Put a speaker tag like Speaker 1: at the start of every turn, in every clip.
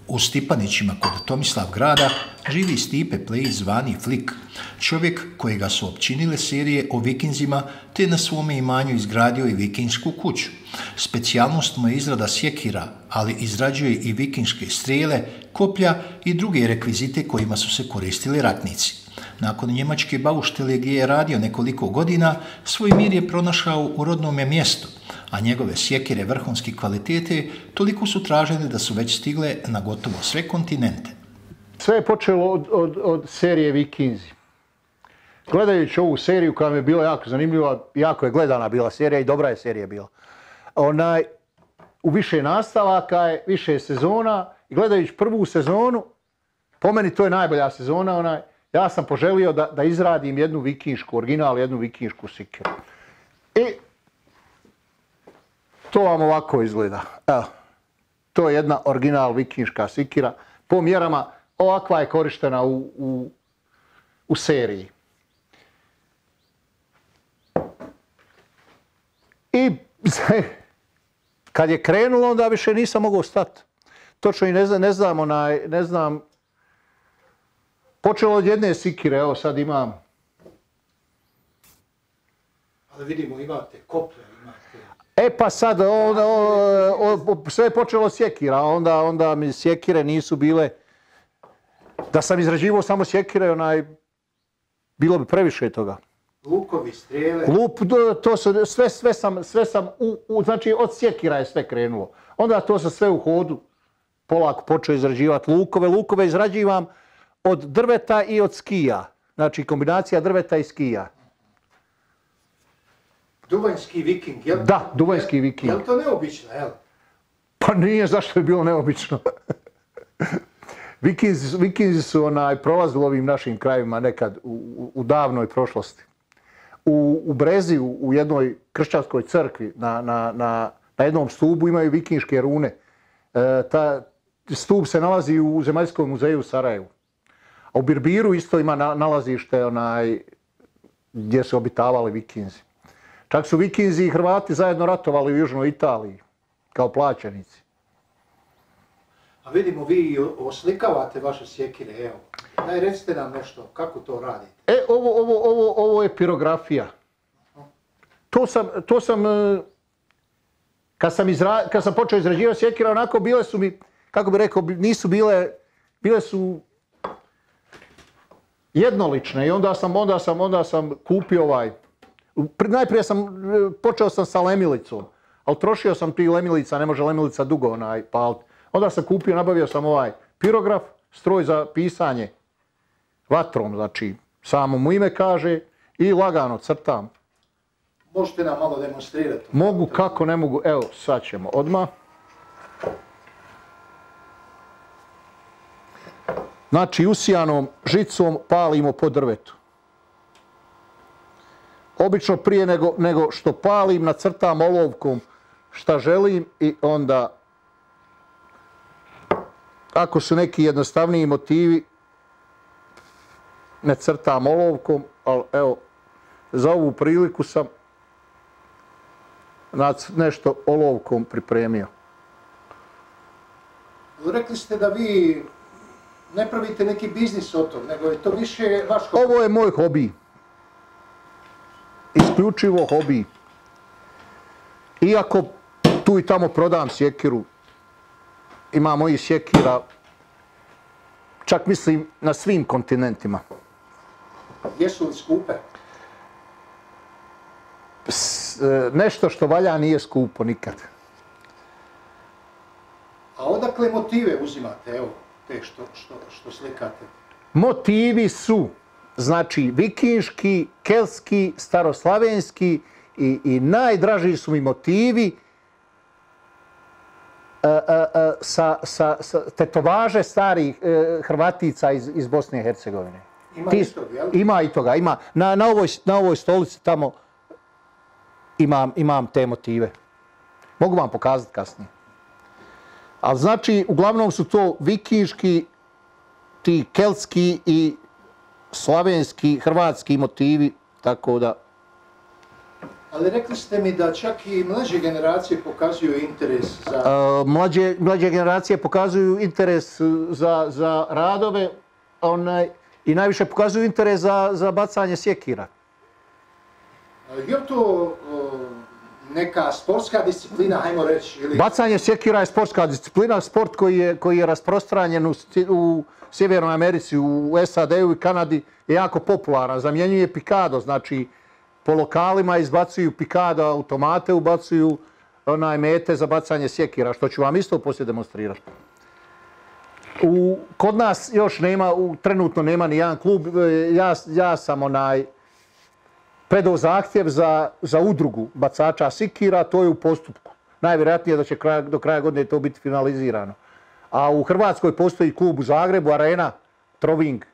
Speaker 1: U Stipanićima kod Tomislavgrada živi Stipe Plejić zvani Flik, čovjek kojega su općinile serije o vikinzima te na svome imanju izgradio i vikinsku kuću. Specijalnost mu je izrada sjekira, ali izrađuje i vikinške strijele, koplja i druge rekvizite kojima su se koristili ratnici. Nakon njemačke bauštele gdje je radio nekoliko godina, svoj mir je pronašao u rodnome mjestu, a njegove sjekire vrhunske kvalitete toliko su tražene da su već stigle na gotovo sve kontinente.
Speaker 2: Sve je počelo od serije Vikinzi. Gledajući ovu seriju koja mi je bila jako zanimljiva, jako je gledana bila serija i dobra je serija bila. U više nastavaka je, više sezona i gledajući prvu sezonu, po meni to je najbolja sezona, ja sam poželio da izradim jednu vikinšku original, jednu vikinšku sikiru. I to vam ovako izgleda. Evo, to je jedna original vikinška sikira. Po mjerama ovakva je korištena u seriji. I kad je krenulo, onda više nisam mogao stati. Točno i ne znam, počelo od jedne sikire, evo sad imam.
Speaker 1: Ali vidimo, imate koplje, imate...
Speaker 2: Pa sad, sve je počelo od sjekira, onda mi sjekire nisu bile... Da sam izrađivao samo sjekire, bilo bi previše toga.
Speaker 1: Lukovi, strijele...
Speaker 2: Sve sam, znači od sjekira je sve krenulo. Onda to sam sve u hodu polako počeo izrađivati lukove. Lukove izrađivam od drveta i od skija. Znači kombinacija drveta i skija.
Speaker 1: Duvanjski viking, jel?
Speaker 2: Da, duvanjski viking.
Speaker 1: Jel to neobično, jel?
Speaker 2: Pa nije, zašto je bilo neobično? Vikinzi su prolazili ovim našim krajevima nekad u davnoj prošlosti. U Brezi, u jednoj kršćanskoj crkvi, na jednom stubu imaju vikinške rune. Stub se nalazi u Zemaljskom muzeju u Sarajevu. A u Birbiru isto ima nalazište gdje su obitavali vikinzi. Čak su vikinzi i Hrvati zajedno ratovali u Južnoj Italiji, kao plaćenici.
Speaker 1: A vidimo, vi oslikavate vaše sjekire, evo. Daj, recite nam nešto, kako to radite?
Speaker 2: Ovo je pirografija. To sam kad sam počeo izrađivati sjekire, onako bile su mi, kako bi rekao, nisu bile su jednolične i onda sam kupio najprije počeo sam sa lemilicom, ali trošio sam ti lemilica, ne može lemilica dugo paliti. Onda sam kupio, nabavio sam pirograf, stroj za pisanje vatrom, znači samo mu ime kaže i lagano crtam.
Speaker 1: Možete nam malo demonstrirati?
Speaker 2: Mogu, kako ne mogu, evo sad ćemo odmah. Znači usijanom žicom palimo po drvetu. Obično prije nego što palim, nacrtam olovkom šta želim i onda, ako su neki jednostavniji motivi, ne crtam olovkom, ali evo, za ovu priliku sam nešto olovkom pripremio.
Speaker 1: Rekli ste da vi ne pravite neki biznis od toga, nego je to više vaš hobi.
Speaker 2: Ovo je moj hobi. Isključivo hobi. Iako tu i tamo prodam sjekiru, ima mojih sjekira, čak mislim na svim kontinentima.
Speaker 1: Jesu li skupe?
Speaker 2: Nešto što valja nije skupo nikad.
Speaker 1: A odakle motive uzimate, evo, te što slikate?
Speaker 2: Motivi su, znači, vikinški, keltski, staroslavenski i najdraži su mi motivi sa tetovaže starih Hrvatica iz Bosne i Hercegovine.
Speaker 1: Ima i toga, jel?
Speaker 2: Ima i toga, ima. Na ovoj stolici tamo imam te motive. Mogu vam pokazati kasnije. Ali znači, uglavnom su to vikinški, ti keltski i slavenski, hrvatski motivi, tako da...
Speaker 1: Ali rekli ste mi da čak i mlađe generacije pokazuju interes za...
Speaker 2: Mlađe generacije pokazuju interes za radove i najviše pokazuju interes za bacanje sjekira.
Speaker 1: Je li to neka sportska disciplina, hajmo reći? Ili...
Speaker 2: Bacanje sjekira je sportska disciplina, sport koji je rasprostranjen u Sjevernoj Americi, u SAD-u i Kanadi je jako popularan. Zamjenjuje pikado, znači po lokalima izbacuju pikado, automate ubacuju mete za bacanje sjekira, što ću vam isto poslije demonstrirati. Kod nas još nema, trenutno nema ni jedan klub, ja sam predao zahtjev za udrugu bacača sjekira, to je u postupku. Najvjerojatnije da će do kraja godine to biti finalizirano. A u Hrvatskoj postoji klub u Zagrebu, Arena, Troving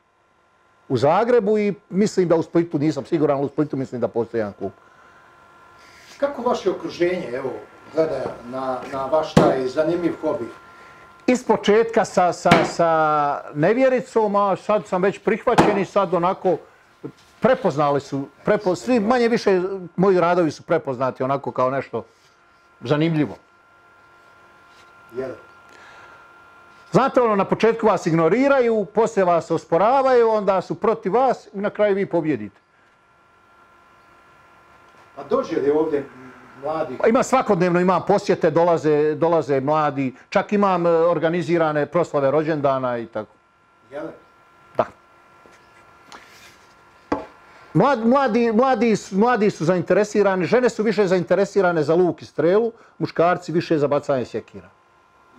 Speaker 2: u Zagrebu i mislim da u Splitu, nisam siguran, ali u Splitu mislim da postoji jedan klub.
Speaker 1: Kako vaše okruženje, evo, gleda na vaš taj zanimljiv hobi?
Speaker 2: Iz početka sa nevjericom, a sad sam već prihvaćen i sad onako prepoznali su, svi manje više moji radovi su prepoznati onako kao nešto zanimljivo.
Speaker 1: Jel?
Speaker 2: Znate, na početku vas ignoriraju, poslije vas osporavaju, onda su protiv vas i na kraju vi pobjedite.
Speaker 1: A dođe li ovdje mladi?
Speaker 2: Svakodnevno imam posjete, dolaze mladi, čak imam organizirane proslave rođendana i tako.
Speaker 1: Jel?
Speaker 2: Da. Mladi su zainteresirani, žene su više zainteresirane za luk i strelu, muškarci više za bacanje sjekira.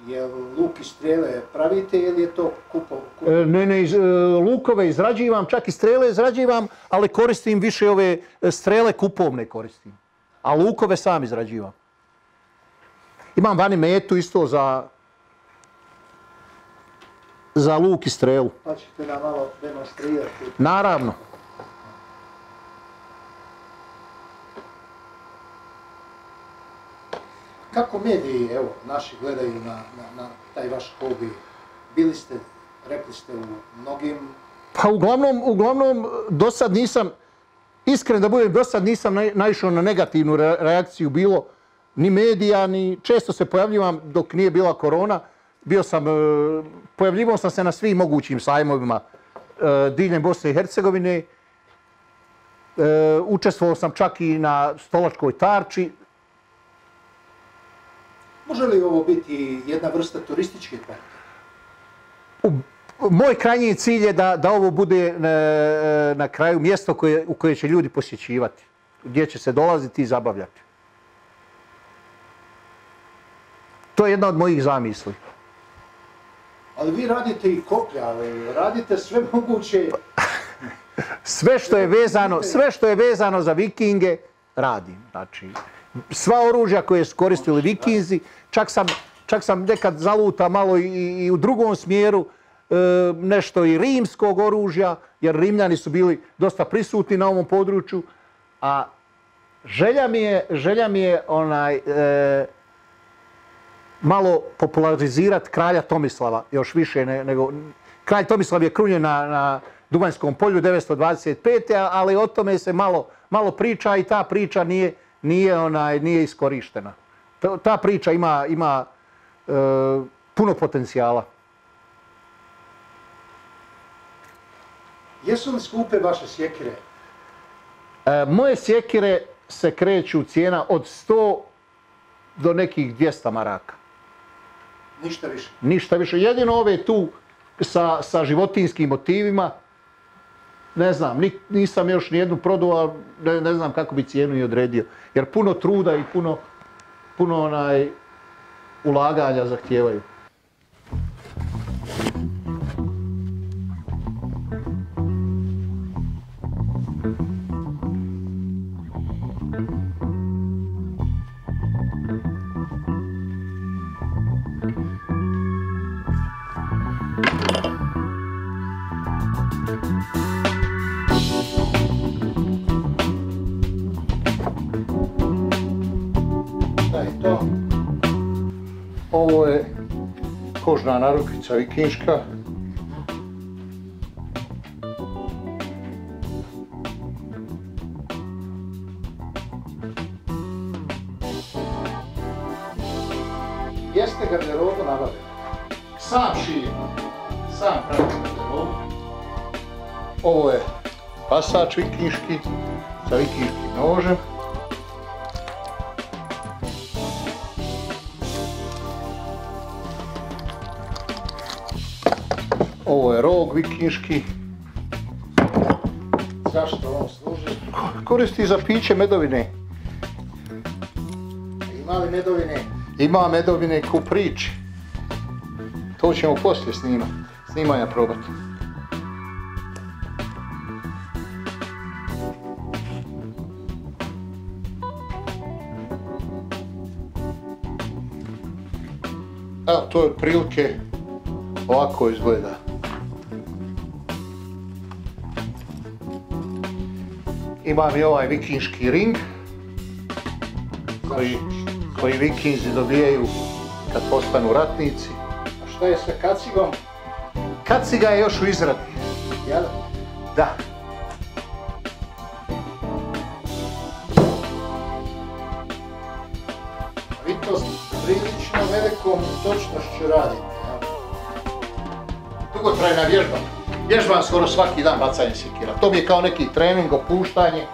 Speaker 1: Jel luk i strele pravite ili je to kupo?
Speaker 2: Ne, lukove izrađivam, čak i strele izrađivam, ali koristim više ove strele kupovne koristim. A lukove sam izrađivam. Imam vani metu isto za luk i strelu.
Speaker 1: Pa ćete nam malo demonstrirati.
Speaker 2: Naravno.
Speaker 1: Kako mediji, evo, naši gledaju na taj vaš hobi? Bili ste, rekli ste, u mnogim...
Speaker 2: Pa uglavnom, do sad nisam, iskren da budem, do sad nisam naišao na negativnu reakciju bilo ni medija, ni često se pojavljivam dok nije bila korona. Pojavljivao sam se na svim mogućim sajmovima diljem Bosne i Hercegovine. Učestvovao sam čak i na stolačkoj tarči.
Speaker 1: Može li ovo biti jedna vrsta turističke partije?
Speaker 2: Moj krajnji cilj je da ovo bude na kraju mjesto u koje će ljudi posjećivati, gdje će se dolaziti i zabavljati. To je jedna od mojih zamisli.
Speaker 1: Ali vi radite i koplja, radite sve moguće...
Speaker 2: Sve što je vezano za vikinge radim. Znači, sva oružja koje su koristili vikinzi, čak sam nekad zaluta malo i u drugom smjeru, nešto i rimskog oružja, jer Rimljani su bili dosta prisutni na ovom području, a želja mi je malo popularizirati kralja Tomislava, još više nego... Kralj Tomislav je krunjen na Duvanjskom polju 925. ali o tome se malo priča i ta priča nije iskorištena. Ta priča ima puno potencijala.
Speaker 1: Jesu li skupe vaše sjekire?
Speaker 2: Moje sjekire se kreću cijena od 100 do nekih 200 maraka.
Speaker 1: Ništa više?
Speaker 2: Ništa više. Jedino ove tu sa životinjskim motivima, ne znam, nisam još nijednu prodao, ne znam kako bi cijenu i odredio. Jer puno truda i puno ulaganja zahtijevaju. Ovo je kožna narukvica vikinška. jeste garderobu nabavili. Sam šijem, sam pravim garderobu. Ovo je pasač vikinški, sa vikinškim nožem. Ovo je rog vikinški. Zašto on služi? Koristi za piće medovine. Ima li medovine? Ima medovine ko priči. To ćemo poslije snimanja probati. Evo, to je otprilike ovako izgleda. Imam i ovaj vikinški ring koji vikinzi dobijaju kad postanu ratnici. A šta je sa kacigom? Kaciga je još u izradi. Jel? Da. Vi to prilično velikom točnošću radite. Dugotrajna vježba. Vježbam skoro svaki dan bacanje sjekira. To mi je kao neki trening, opuštanje.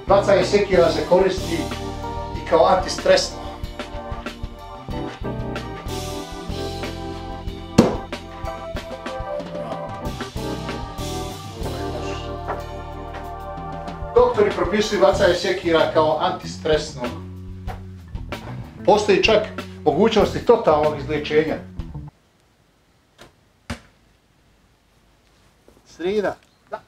Speaker 2: Bacanje sjekira se koristi i kao antistresno. Doktori propisuju bacanje sjekira kao antistresno. Postoji čak mogućnosti totalnog izlječenja. Srida. Da.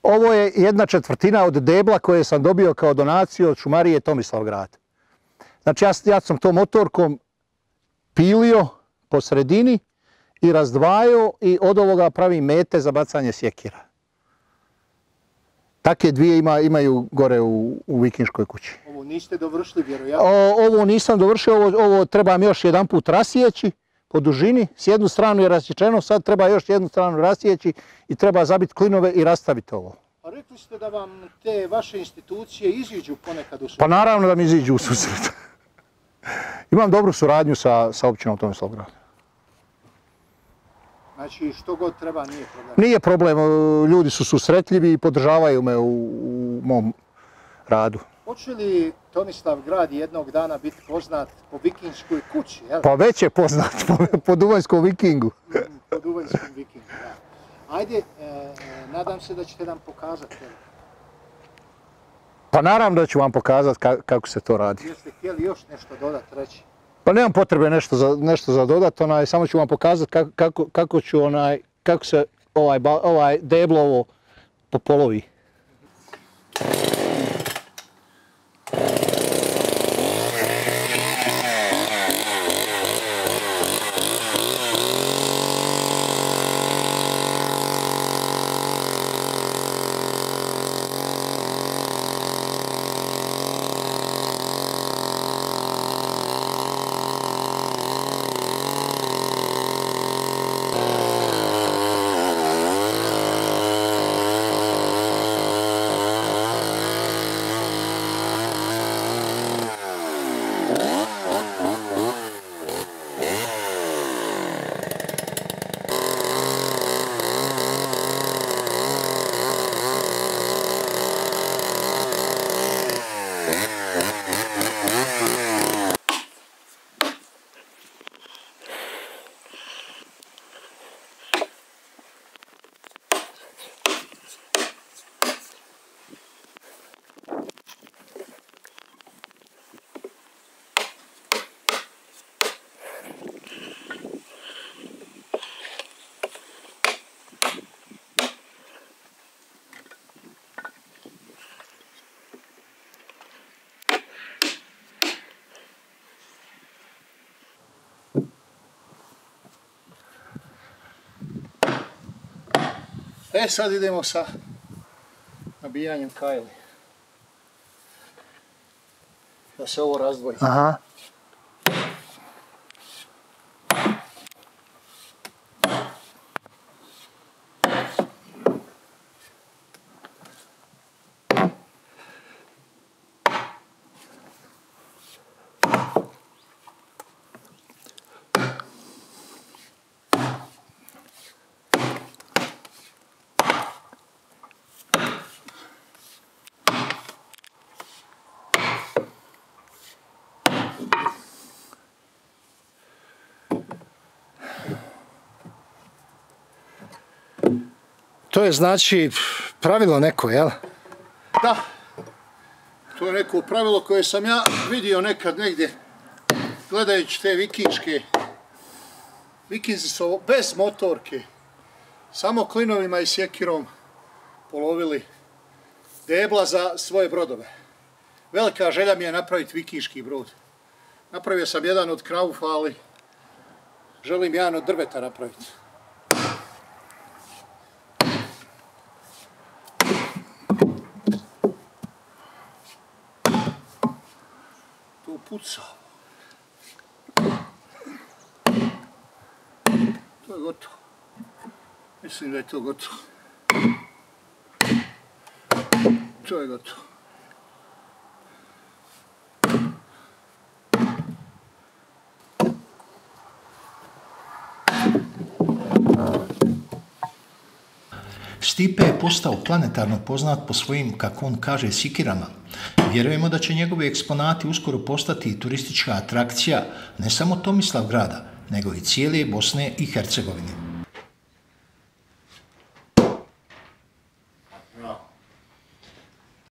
Speaker 2: Ovo je 1/4 od debla koje sam dobio kao donaciju od šumarije Tomislavgrad. Znači ja sam to motorkom pilio po sredini i razdvajao i od ovoga pravim mete za bacanje sjekira. Takve dvije imaju gore u vikinškoj kući.
Speaker 3: Ovo niste dovršili vjerojatno?
Speaker 2: Ovo nisam dovršio, ovo trebam još jedan put rasjeći po dužini. S jednu stranu je rasječeno, sad treba još jednu stranu rasjeći i treba zabiti klinove i rastaviti ovo.
Speaker 3: A rekli ste da vam te vaše institucije iziđu ponekad u susret?
Speaker 2: Pa naravno da mi iziđu u susret. Imam dobru suradnju sa općinom Tomislavgrad.
Speaker 3: Znači što god treba nije problem?
Speaker 2: Nije problem, ljudi su susretljivi i podržavaju me u mom radu.
Speaker 3: Hoće li Tomislavgrad jednog dana biti poznat po vikinškoj kući, jel?
Speaker 2: Pa već je poznat po Duvanjskom vikingu.
Speaker 3: Po Duvanjskom vikingu, da. Ajde, nadam se da ćete nam pokazati.
Speaker 2: Pa naravno da ću vam pokazati kako se to radi.
Speaker 3: Jeste htjeli još nešto dodati, reći?
Speaker 2: Pa nemam potrebe nešto za dodati, samo ću vam pokazati kako se ovaj deblo ovo popolovi. Sad idemo sa nabijanjem kajli. Da se ovo razdvoji. Aha.
Speaker 3: To je znači pravilo neko, jel?
Speaker 2: Da. To je neko pravilo koje sam ja vidio nekad negdje gledajući te vikinške. Vikinzi su bez motorke, samo klinovima i sjekirom polovili debla za svoje brodove. Velika želja mi je napraviti vikinški brod. Napravio sam jedan od kraufa, ali želim jedan od drveta napraviti. Tu puca. To je gotovo. Mislim da je to gotovo. To je gotovo.
Speaker 1: Stipe je postao planetarno poznat po svojim, kako on kaže, sikirama. Vjerujemo da će njegovi eksponati uskoro postati turistička atrakcija ne samo Tomislavgrada, nego i cijele Bosne i Hercegovine.